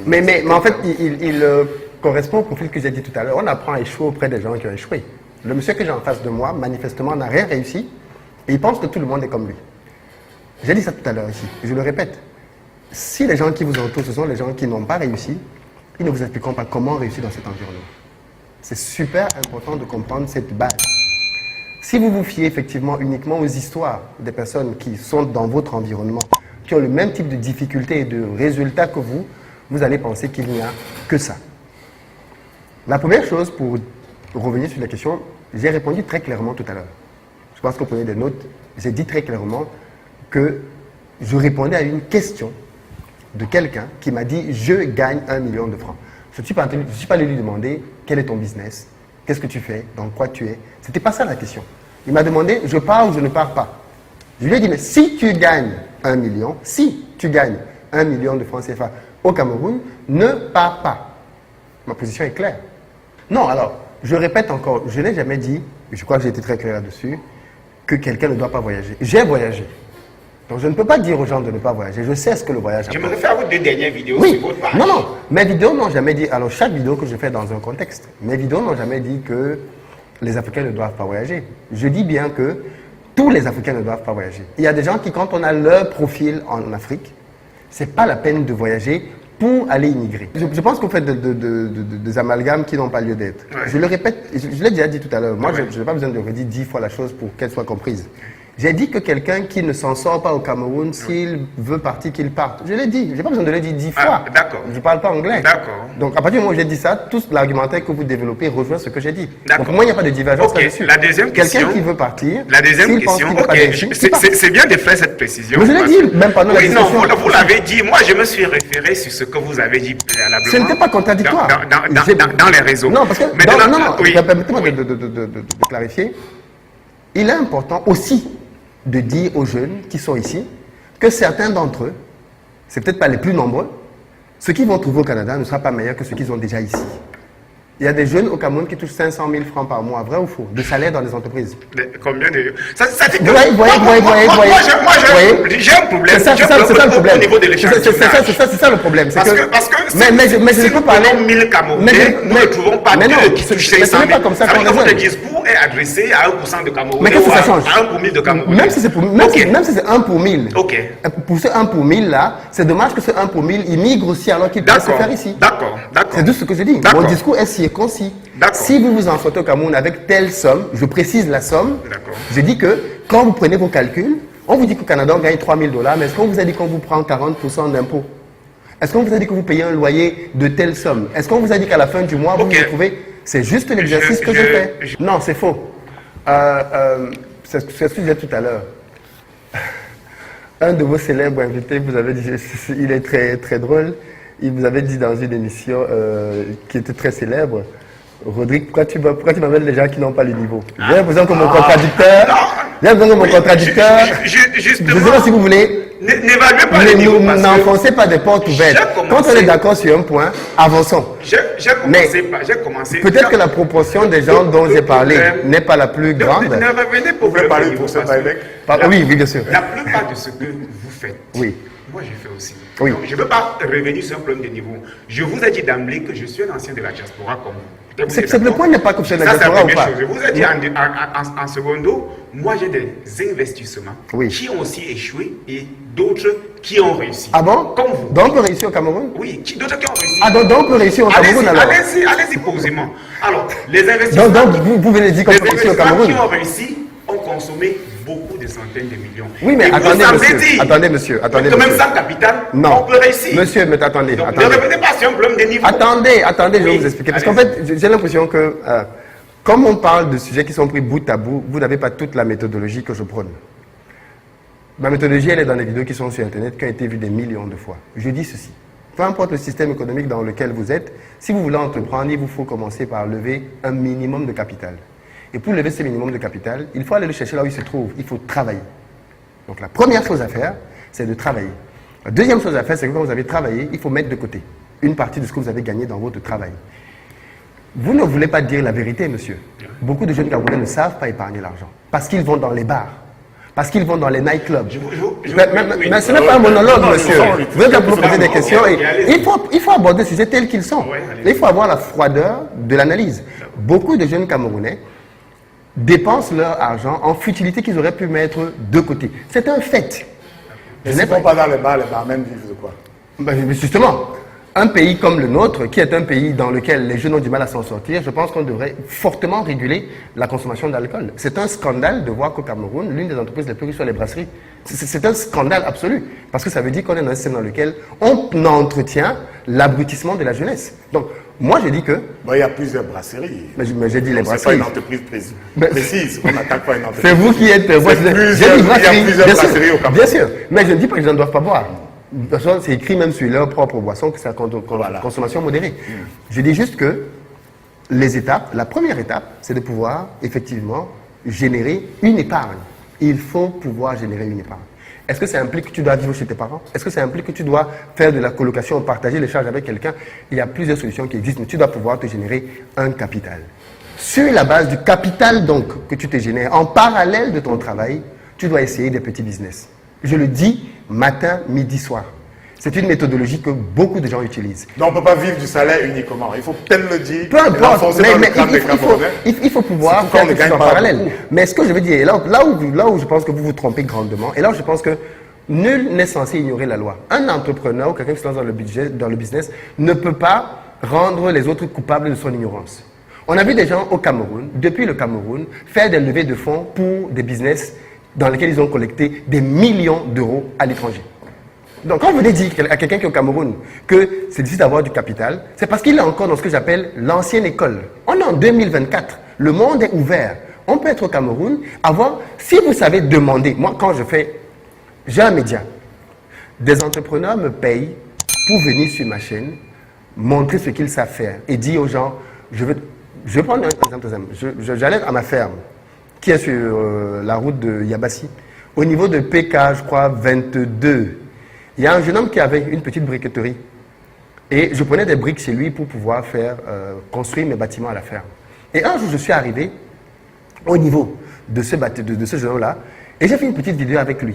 Mais en fait, il correspond au profil que j'ai dit tout à l'heure. On apprend à échouer auprès des gens qui ont échoué. Le monsieur que j'ai en face de moi, manifestement, n'a rien réussi et il pense que tout le monde est comme lui. J'ai dit ça tout à l'heure ici, et je le répète. Si les gens qui vous entourent, ce sont les gens qui n'ont pas réussi, ils ne vous expliqueront pas comment réussir dans cet environnement. C'est super important de comprendre cette base. Si vous vous fiez effectivement uniquement aux histoires des personnes qui sont dans votre environnement, qui ont le même type de difficultés et de résultats que vous, vous allez penser qu'il n'y a que ça. La première chose, pour revenir sur la question, j'ai répondu très clairement tout à l'heure. Je pense que vous prenez des notes. J'ai dit très clairement que je répondais à une question de quelqu'un qui m'a dit « Je gagne 1 million de francs ». Je ne suis pas allé lui demander « Quel est ton business? Qu'est-ce que tu fais? Dans quoi tu es ?» Ce n'était pas ça la question. Il m'a demandé « Je pars ou je ne pars pas ?» Je lui ai dit « Mais si tu gagnes 1 million, si tu gagnes 1 million de francs CFA au Cameroun, ne pars pas. » Ma position est claire. Non, alors, je répète encore, je n'ai jamais dit, et je crois que j'ai été très clair là-dessus, que quelqu'un ne doit pas voyager. J'ai voyagé. Donc je ne peux pas dire aux gens de ne pas voyager. Je sais ce que le voyage apporte. Je me réfère à vos 2 dernières vidéos sur votre page. Non, non. Mes vidéos n'ont jamais dit... Alors chaque vidéo que je fais dans un contexte, mes vidéos n'ont jamais dit que les Africains ne doivent pas voyager. Je dis bien que tous les Africains ne doivent pas voyager. Il y a des gens qui, quand on a leur profil en Afrique, c'est pas la peine de voyager pour aller immigrer. Je pense qu'on fait des amalgames qui n'ont pas lieu d'être. Ouais. Je le répète, je l'ai déjà dit tout à l'heure. Moi, je n'ai pas besoin de redire 10 fois la chose pour qu'elle soit comprise. J'ai dit que quelqu'un qui ne s'en sort pas au Cameroun, s'il veut partir, qu'il parte. Je l'ai dit. Je n'ai pas besoin de le dire 10 fois. D'accord. Je ne parle pas anglais. D'accord. Donc, à partir du moment où j'ai dit ça, tout l'argumentaire que vous développez rejoint ce que j'ai dit. Donc, pour moi, il n'y a pas de divergence là-dessus. La deuxième question. Quelqu'un qui veut partir. La deuxième question. C'est bien de faire cette précision. Mais je l'ai dit, même pendant la discussion. Non, vous l'avez dit. Moi, je me suis référé sur ce que vous avez dit préalablement. Ce n'était pas contradictoire. Dans les réseaux. Non, parce que. Oui. Permettez-moi de clarifier. Il est important aussi de dire aux jeunes qui sont ici que certains d'entre eux, c'est peut-être pas les plus nombreux, ce qu'ils vont trouver au Canada ne sera pas meilleur que ce qu'ils ont déjà ici. Il y a des jeunes au Cameroun qui touchent 500 000 francs par mois, vrai ou faux, de salaire dans les entreprises. Combien de... Ça dit que... Voyez. Moi, j'ai un problème. C'est ça le problème. Au niveau de l'échantillonnage. C'est ça le problème. Parce que mais je ne peux parler... 1000 Camerounais, nous ne trouvons pas deux qui touchent 500 000. Mais ce n'est pas comme ça qu'on raisonne. Votre discours est adressé à 1% de Camerounais. Mais qu'est-ce que ça change? À 1 pour 1000 de Camerounais. Même si c'est 1 pour 1000. Ok. Pour ce 1 pour 1000 là, c'est dommage que ce 1 pour 1000 immigre aussi alors qu'il peut se faire ici. D'accord. C'est tout ce que je dis. Mon discours est circoncis. Si vous vous en sortez au Cameroun avec telle somme, je précise la somme, je dis que quand vous prenez vos calculs, on vous dit qu'au Canada on gagne 3 000 $, mais est-ce qu'on vous a dit qu'on vous prend 40% d'impôts? Est-ce qu'on vous a dit que vous payez un loyer de telle somme? Est-ce qu'on vous a dit qu'à la fin du mois, vous vous retrouvez? C'est juste l'exercice que je fais. Non, c'est faux. C'est ce que je disais tout à l'heure. Un de vos célèbres invités, vous avez dit, il est très, très drôle, il vous avait dit dans une émission qui était très célèbre, Rodrigue, pourquoi tu m'amènes les gens qui n'ont pas le niveau? J'ai l'impression que mon contradicteur... Je ne sais pas si vous voulez... N'évaluez pas le niveau. N'enfoncez pas des portes ouvertes. Quand on est d'accord sur un point, avançons. J'ai commencé... Peut-être que la proportion des gens dont j'ai parlé n'est pas la plus grande. Ne revenez pas. Vous pouvez parler pour ce Oui, bien sûr. La plupart de ce que vous faites, moi je fais aussi. Oui. Donc, je ne veux pas revenir sur un problème de niveau. Je vous ai dit d'emblée que je suis un ancien de la diaspora comme vous. Le point n'est pas que vous êtes de la diaspora ou pas. Je vous ai dit en secondo, moi j'ai des investissements qui ont aussi échoué et d'autres qui ont réussi. Ah bon? Comme vous. Donc on peut réussir au Cameroun? Oui, d'autres qui ont réussi. Ah donc on peut réussir au Cameroun alors? Allez-y posément. Alors, les investissements... Donc vous venez dire qu'on peut réussir au Cameroun? Les investissements qui ont réussi ont consommé beaucoup de centaines de millions. Oui, mais attendez, monsieur. Attendez, même sans capital, on peut réussir. Monsieur, mais attendez. Donc, ne revenez pas sur un problème de niveau. Attendez, je vais vous expliquer. Parce qu'en fait, j'ai l'impression que, comme on parle de sujets qui sont pris bout à bout, vous n'avez pas toute la méthodologie que je prône. Ma méthodologie, elle est dans les vidéos qui sont sur Internet, qui ont été vues des millions de fois. Je dis ceci. Peu importe le système économique dans lequel vous êtes, si vous voulez entreprendre, il vous faut commencer par lever un minimum de capital. Et pour lever ce minimum de capital, il faut aller le chercher là où il se trouve. Il faut travailler. Donc la première chose à faire, c'est de travailler. La deuxième chose à faire, c'est que quand vous avez travaillé, il faut mettre de côté une partie de ce que vous avez gagné dans votre travail. Vous ne voulez pas dire la vérité, monsieur. Beaucoup de jeunes Camerounais ne savent pas épargner l'argent parce qu'ils vont dans les bars. parce qu'ils vont dans les nightclubs. Mais ce n'est pas un monologue, monsieur. Vous êtes là pour poser des questions. Et il faut aborder ces sujets tels qu'ils sont. Il faut avoir la froideur de l'analyse. Beaucoup de jeunes Camerounais dépensent leur argent en futilités qu'ils auraient pu mettre de côté. C'est un fait. Et s'ils ne vont pas dans les barmen vivent de quoi? Mais justement, un pays comme le nôtre, qui est un pays dans lequel les jeunes ont du mal à s'en sortir, je pense qu'on devrait fortement réguler la consommation d'alcool. C'est un scandale de voir qu'au Cameroun, l'une des entreprises les plus riches soit les brasseries. C'est un scandale absolu, parce que ça veut dire qu'on est dans un système dans lequel on entretient l'abrutissement de la jeunesse. Donc, moi, je dis que... Bon, il y a plusieurs brasseries. Mais j'ai dit les brasseries. Ce n'est pas une entreprise précise. On n'attaque pas une entreprise. C'est vous qui êtes... Il y a plusieurs brasseries au Cameroun. Bien sûr, mais je ne dis pas que les gens ne doivent pas boire. C'est écrit même sur leur propre boisson que c'est la consommation modérée. Je dis juste que les étapes, la première étape, c'est de pouvoir effectivement générer une épargne. Il faut pouvoir générer une épargne. Est-ce que ça implique que tu dois vivre chez tes parents? Est-ce que ça implique que tu dois faire de la colocation, partager les charges avec quelqu'un? Il y a plusieurs solutions qui existent, mais tu dois pouvoir te générer un capital. Sur la base du capital donc que tu te génères, en parallèle de ton travail, tu dois essayer des petits business. Je le dis matin, midi, soir. C'est une méthodologie que beaucoup de gens utilisent. Donc on ne peut pas vivre du salaire uniquement. Il faut peut-être le dire. Peu importe, il faut pouvoir faire des choses en parallèle. Mais ce que je veux dire, là où je pense que vous vous trompez grandement, et là où je pense que nul n'est censé ignorer la loi. Un entrepreneur ou quelqu'un qui se lance dans le business ne peut pas rendre les autres coupables de son ignorance. On a vu des gens au Cameroun, depuis le Cameroun, faire des levées de fonds pour des business dans lesquels ils ont collecté des millions d'euros à l'étranger. Donc, quand vous venez dire à quelqu'un qui est au Cameroun que c'est difficile d'avoir du capital, c'est parce qu'il est encore dans ce que j'appelle l'ancienne école. On est en 2024. Le monde est ouvert. On peut être au Cameroun, si vous savez demander, moi, quand j'ai un média, des entrepreneurs me payent pour venir sur ma chaîne, montrer ce qu'ils savent faire et dire aux gens, je vais prendre un exemple. J'allais à ma ferme, qui est sur la route de Yabassi. Au niveau de PK, je crois, 22, il y a un jeune homme qui avait une petite briqueterie. Et je prenais des briques chez lui pour pouvoir construire mes bâtiments à la ferme. Et un jour, je suis arrivé au niveau de ce jeune homme-là, et j'ai fait une petite vidéo avec lui.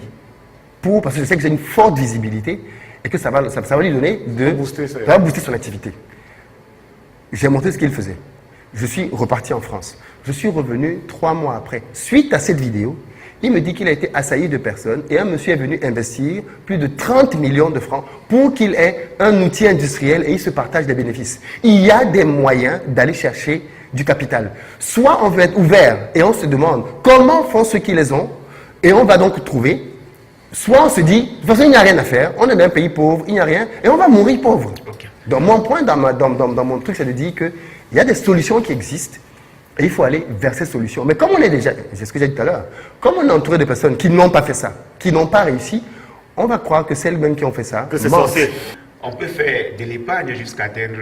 Parce que je sais que j'ai une forte visibilité, et que ça va lui donner ça va booster son activité. J'ai montré ce qu'il faisait. Je suis reparti en France. Je suis revenu 3 mois après. Suite à cette vidéo, il me dit qu'il a été assailli de personnes et un monsieur est venu investir plus de 30 millions de francs pour qu'il ait un outil industriel et il se partage des bénéfices. Il y a des moyens d'aller chercher du capital. Soit on veut être ouvert et on se demande comment font ceux qui les ont et on va donc trouver. Soit on se dit, de toute façon il n'y a rien à faire, on est dans un pays pauvre, il n'y a rien et on va mourir pauvre. Okay. Donc mon point dans mon truc, c'est de dire qu'il y a des solutions qui existent. Et il faut aller vers ces solutions. Mais comme on est déjà, c'est ce que j'ai dit tout à l'heure, comme on est entouré de personnes qui n'ont pas fait ça, qui n'ont pas réussi, on va croire que celles mêmes qui ont fait ça, que c'est censé. On peut faire de l'épargne jusqu'à atteindre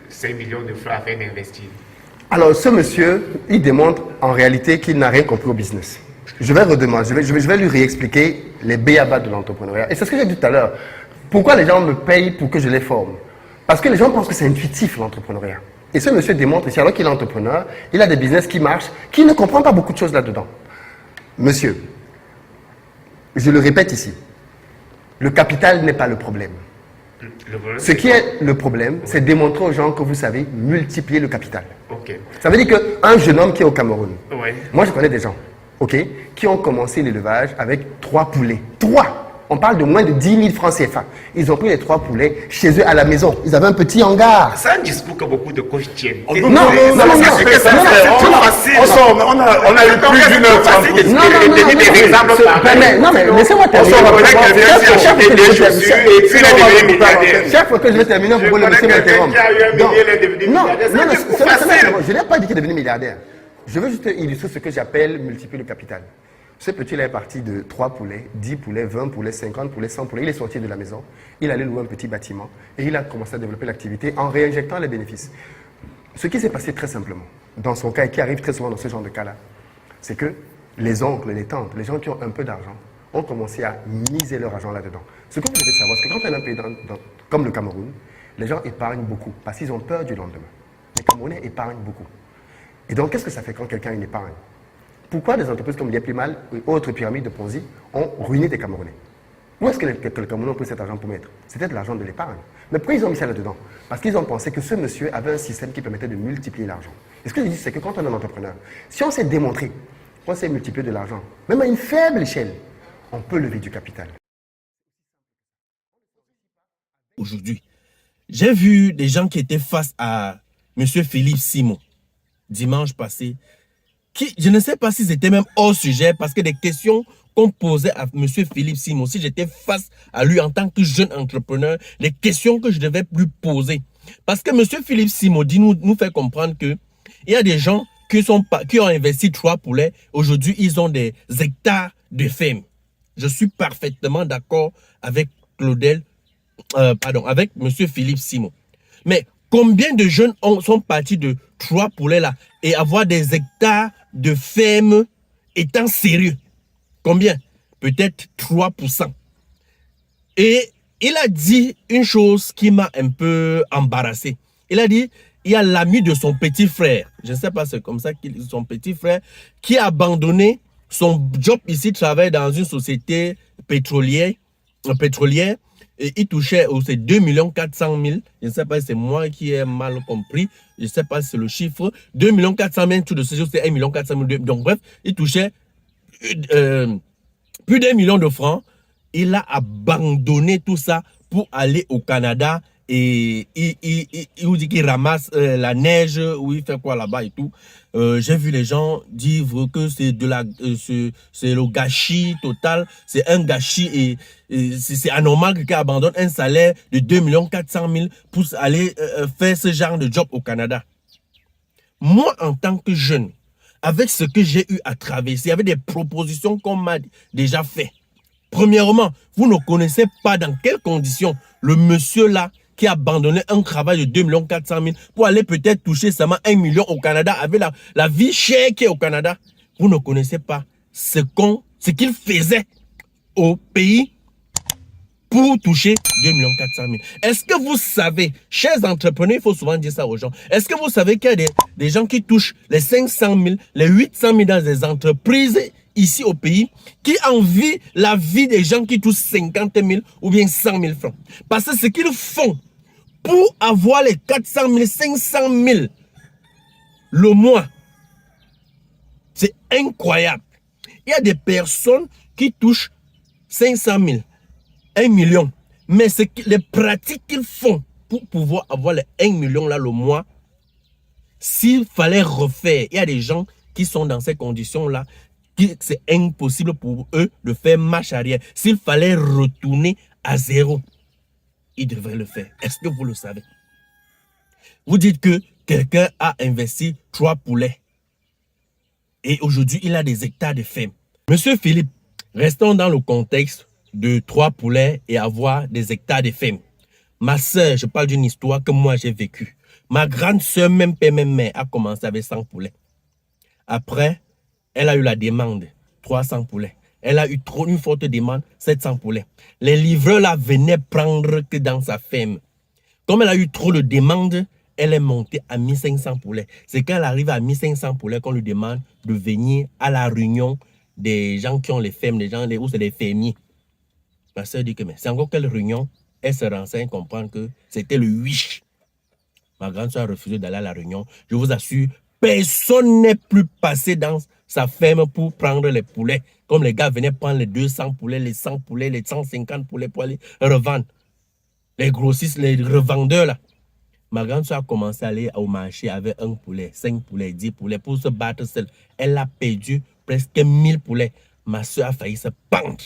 5 millions de francs afin d'investir. Alors ce monsieur, il démontre en réalité qu'il n'a rien compris au business. Je vais redemander, je vais lui réexpliquer les b.a.-ba de l'entrepreneuriat. Et c'est ce que j'ai dit tout à l'heure. Pourquoi les gens me payent pour que je les forme? Parce que les gens pensent que c'est intuitif l'entrepreneuriat. Et ce monsieur démontre ici, alors qu'il est entrepreneur, il a des business qui marchent, qui ne comprend pas beaucoup de choses là-dedans. Monsieur, je le répète ici, le capital n'est pas le problème. Ce qui est le problème, c'est démontrer aux gens que vous savez multiplier le capital. Okay. Ça veut dire qu'un jeune homme qui est au Cameroun, ouais. Moi je connais des gens, qui ont commencé l'élevage avec 3 poulets. 3! On parle de moins de 10 000 francs CFA. Ils ont pris les 3 poulets chez eux à la maison. Ils avaient un petit hangar. C'est un discours que beaucoup de coachs tiennent. On a eu plus d'une heure. Non, mais laissez-moi terminer. Chaque fois que je vais terminer, vous pouvez le laisser m'interrompre. Non, je n'ai pas dit qu'il est devenu milliardaire. Je veux juste illustrer ce que j'appelle multiplier le capital. Ce petit-là est parti de 3 poulets, 10 poulets, 20 poulets, 50 poulets, 100 poulets. Il est sorti de la maison, il allait louer un petit bâtiment et il a commencé à développer l'activité en réinjectant les bénéfices. Ce qui s'est passé très simplement, dans son cas et qui arrive très souvent dans ce genre de cas-là, c'est que les oncles, les tantes, les gens qui ont un peu d'argent, ont commencé à miser leur argent là-dedans. Ce que vous devez savoir, c'est que quand on est un pays comme le Cameroun, les gens épargnent beaucoup parce qu'ils ont peur du lendemain. Les Camerounais épargnent beaucoup. Et donc, qu'est-ce que ça fait quand quelqu'un a une épargne? Pourquoi des entreprises comme Bien Plus Mal et autres pyramides de Ponzi ont ruiné des Camerounais? Où est-ce que le Camerounais a pris cet argent pour mettre? C'était de l'argent de l'épargne. Mais pourquoi ils ont mis ça là-dedans? Parce qu'ils ont pensé que ce monsieur avait un système qui permettait de multiplier l'argent. Et ce que je dis, c'est que quand on est un entrepreneur, si on s'est démontré qu'on sait multiplier de l'argent, même à une faible échelle, on peut lever du capital. Aujourd'hui, j'ai vu des gens qui étaient face à M. Philippe Simon dimanche passé, qui, je ne sais pas s'ils étaient même hors sujet, parce que des questions qu'on posait à M. Philippe Simon, si j'étais face à lui en tant que jeune entrepreneur, les questions que je devais lui poser. Parce que M. Philippe Simon nous fait comprendre qu'il y a des gens qui ont investi 3 poulets, aujourd'hui ils ont des hectares de ferme. Je suis parfaitement d'accord avec avec M. Philippe Simon. Mais combien de jeunes sont partis de 3 poulets là et avoir des hectares de ferme étant sérieux? Combien? Peut-être 3%. Et il a dit une chose qui m'a un peu embarrassé. Il a dit, il y a l'ami de son petit frère. Je ne sais pas, c'est comme ça qu'il son petit frère qui a abandonné son job ici, travaille dans une société pétrolière. Et il touchait aussi 2 400 000. Je ne sais pas si c'est moi qui ai mal compris. Je ne sais pas si c'est le chiffre. 2 400 000, tout de ce jour, c'est 1 400 000. Donc bref, il touchait plus d'1 million de francs. Il a abandonné tout ça pour aller au Canada et il dit qu'il ramasse la neige, ou il fait quoi là-bas et tout. J'ai vu les gens dire que c'est c'est le gâchis total, c'est un gâchis et c'est anormal que quelqu'un abandonne un salaire de 2 400 000 pour aller faire ce genre de job au Canada. Moi, en tant que jeune, avec ce que j'ai eu à traverser, avec des propositions qu'on m'a déjà fait. Premièrement, vous ne connaissez pas dans quelles conditions le monsieur là qui a abandonné un travail de 2 400 000 pour aller peut-être toucher seulement 1 million au Canada avec la vie chère qui est au Canada. Vous ne connaissez pas ce qu'il faisait au pays pour toucher 2 400 000. Est-ce que vous savez, chers entrepreneurs, il faut souvent dire ça aux gens, est-ce que vous savez qu'il y a des gens qui touchent les 500 000, les 800 000 dans des entreprises ici au pays, qui envient la vie des gens qui touchent 50 000 ou bien 100 000 francs? Parce que ce qu'ils font pour avoir les 400 000, 500 000 le mois, c'est incroyable. Il y a des personnes qui touchent 500 000, 1 million. Mais les pratiques qu'ils font pour pouvoir avoir les 1 million là le mois, s'il fallait refaire, il y a des gens qui sont dans ces conditions-là, c'est impossible pour eux de faire marche arrière. S'il fallait retourner à zéro, ils devraient le faire. Est-ce que vous le savez? Vous dites que quelqu'un a investi 3 poulets et aujourd'hui il a des hectares de ferme. Monsieur Philippe, restons dans le contexte de 3 poulets et avoir des hectares de ferme. Ma soeur, je parle d'une histoire que moi j'ai vécue. Ma grande soeur, même père, même mère, a commencé avec 100 poulets. Après, elle a eu la demande, 300 poulets. Elle a eu une forte demande, 700 poulets. Les livreurs là venaient prendre que dans sa ferme. Comme elle a eu trop de demandes, elle est montée à 1500 poulets. C'est quand elle arrive à 1500 poulets qu'on lui demande de venir à la réunion des gens qui ont les fermes, des gens où c'est des fermiers. Ma soeur dit que mais c'est encore quelle réunion? Elle se renseigne, comprend que c'était le 8. Ma grande soeur a refusé d'aller à la réunion. Je vous assure, personne n'est plus passé dans sa ferme pour prendre les poulets. Comme les gars venaient prendre les 200 poulets, les 100 poulets, les 150 poulets pour aller revendre. Les grossistes, les revendeurs là. Ma grande soeur a commencé à aller au marché avec 1 poulet, 5 poulets, 10 poulets pour se battre seule. Elle a perdu presque 1000 poulets. Ma soeur a failli se pendre.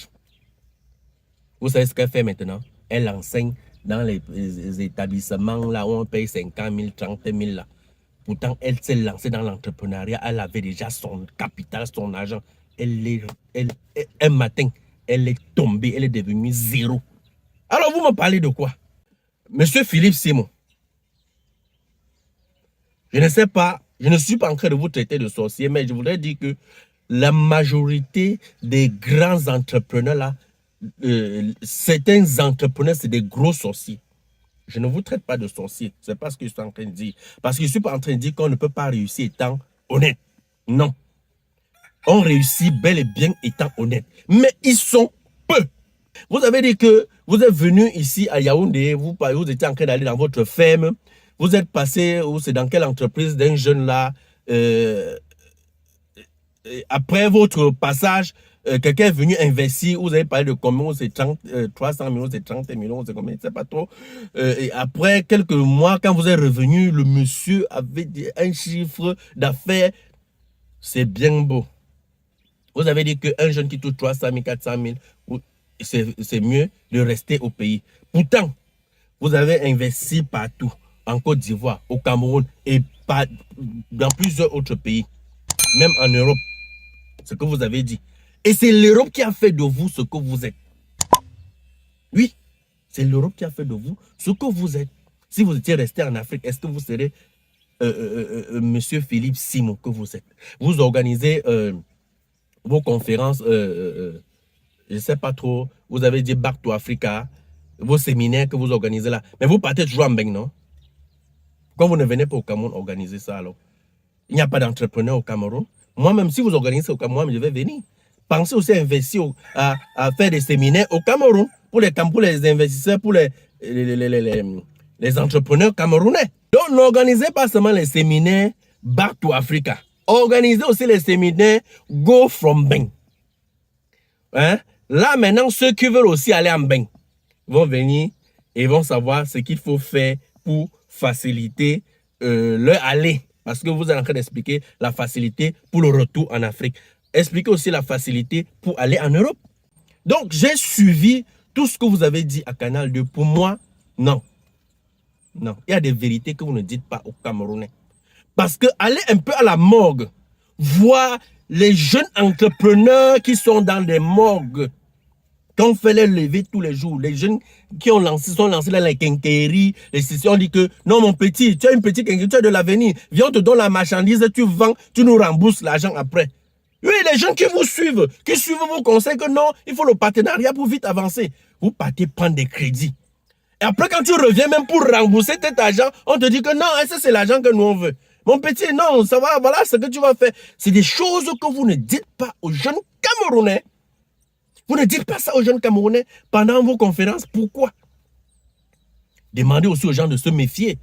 Vous savez ce qu'elle fait maintenant? Elle enseigne dans les établissements là où on paye 50 000, 30 000 là. Pourtant, elle s'est lancée dans l'entrepreneuriat. Elle avait déjà son capital, son argent. Un matin, elle est tombée. Elle est devenue zéro. Alors, vous me parlez de quoi? Monsieur Philippe Simon, je ne sais pas, je ne suis pas en train de vous traiter de sorcier, mais je voudrais dire que la majorité des grands entrepreneurs là, certains entrepreneurs, c'est des gros sorciers. Je ne vous traite pas de sorcier. C'est pas ce que je suis en train de dire. Parce que je ne suis pas en train de dire qu'on ne peut pas réussir étant honnête. Non. ont réussi bel et bien étant honnêtes. Mais ils sont peu. Vous avez dit que vous êtes venu ici à Yaoundé, vous étiez en train d'aller dans votre ferme, vous êtes passé, ou c'est dans quelle entreprise d'un jeune là, après votre passage, quelqu'un est venu investir, vous avez parlé de combien, c'est 300 millions, c'est 30 millions, c'est combien, je ne sais pas trop. Et après quelques mois, quand vous êtes revenu, le monsieur avait un chiffre d'affaires, c'est bien beau. Vous avez dit qu'un jeune qui touche 300 000, 400 000, c'est mieux de rester au pays. Pourtant, vous avez investi partout, en Côte d'Ivoire, au Cameroun et dans plusieurs autres pays, même en Europe, ce que vous avez dit. Et c'est l'Europe qui a fait de vous ce que vous êtes. Oui, c'est l'Europe qui a fait de vous ce que vous êtes. Si vous étiez resté en Afrique, est-ce que vous serez Monsieur Philippe Simon que vous êtes? Vous organisez vos conférences, je ne sais pas trop, vous avez dit Back to Africa, vos séminaires que vous organisez là. Mais vous partez toujours en Beng, non? Quand vous ne venez pas au Cameroun organiser ça alors? Il n'y a pas d'entrepreneur au Cameroun. Moi-même, si vous organisez au Cameroun, je vais venir. Pensez aussi à investir, à faire des séminaires au Cameroun pour les investisseurs, pour les entrepreneurs camerounais. Donc, n'organisez pas seulement les séminaires Back to Africa. Organisez aussi les séminaires Go from Beng. Hein? Là, maintenant, ceux qui veulent aussi aller en Beng vont venir et vont savoir ce qu'il faut faire pour faciliter leur aller. Parce que vous êtes en train d'expliquer la facilité pour le retour en Afrique. Expliquez aussi la facilité pour aller en Europe. Donc, j'ai suivi tout ce que vous avez dit à Canal 2. Pour moi, non. Non. Il y a des vérités que vous ne dites pas aux Camerounais. Parce que allez un peu à la morgue, voir les jeunes entrepreneurs qui sont dans des morgues, qu'on fait les lever tous les jours, les jeunes qui sont lancés dans les quincailleries, les sessions, on dit que non mon petit, tu as une petite quincaillerie, tu as de l'avenir, viens on te donne la marchandise, tu vends, tu nous rembourses l'argent après. Oui, les gens qui vous suivent, qui suivent vos conseils que non, il faut le partenariat pour vite avancer. Vous partez prendre des crédits. Et après quand tu reviens même pour rembourser cet argent, on te dit que non, ça c'est l'argent que nous on veut. Mon petit, non, ça va, voilà ce que tu vas faire. C'est des choses que vous ne dites pas aux jeunes Camerounais. Vous ne dites pas ça aux jeunes Camerounais pendant vos conférences. Pourquoi? Demandez aussi aux gens de se méfier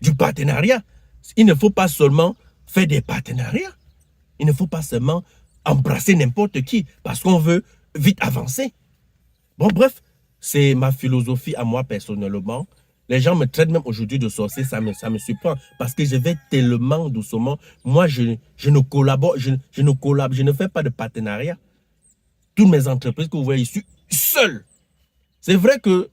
du partenariat. Il ne faut pas seulement faire des partenariats. Il ne faut pas seulement embrasser n'importe qui parce qu'on veut vite avancer. Bon, bref, c'est ma philosophie à moi personnellement. Les gens me traitent même aujourd'hui de sorcier, ça me surprend parce que je vais tellement doucement. Moi, je ne collabore, je ne fais pas de partenariat. Toutes mes entreprises que vous voyez ici, seul. C'est vrai que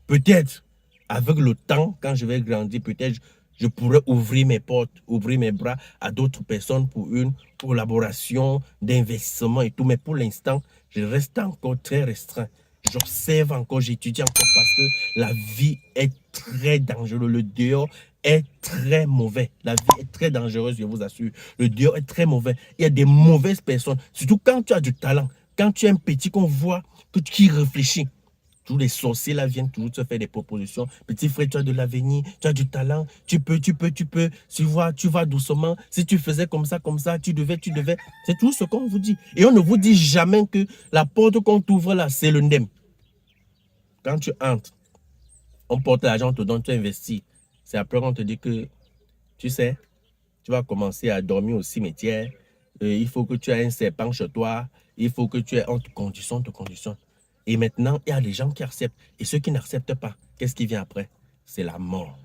peut-être avec le temps, quand je vais grandir, peut-être je pourrais ouvrir mes portes, ouvrir mes bras à d'autres personnes pour une collaboration d'investissement et tout. Mais pour l'instant, je reste encore très restreint. J'observe encore, j'étudie encore parce que la vie est très dangereuse. Le dehors est très mauvais. La vie est très dangereuse, je vous assure. Le dehors est très mauvais. Il y a des mauvaises personnes. Surtout quand tu as du talent. Quand tu es un petit qu'on voit, qui réfléchit. Tous les sorciers là viennent toujours te faire des propositions. Petit frère, tu as de l'avenir, tu as du talent, tu peux. Tu vois, tu vas doucement. Si tu faisais comme ça, tu devais. C'est tout ce qu'on vous dit. Et on ne vous dit jamais que la porte qu'on t'ouvre là, c'est le ndem. Quand tu entres, on porte l'argent, on te donne, tu investis. C'est après qu'on te dit que, tu sais, tu vas commencer à dormir au cimetière. Il faut que tu aies un serpent chez toi. Il faut que tu aies, on te conditionne. Et maintenant, il y a des gens qui acceptent. Et ceux qui n'acceptent pas, qu'est-ce qui vient après? C'est la mort.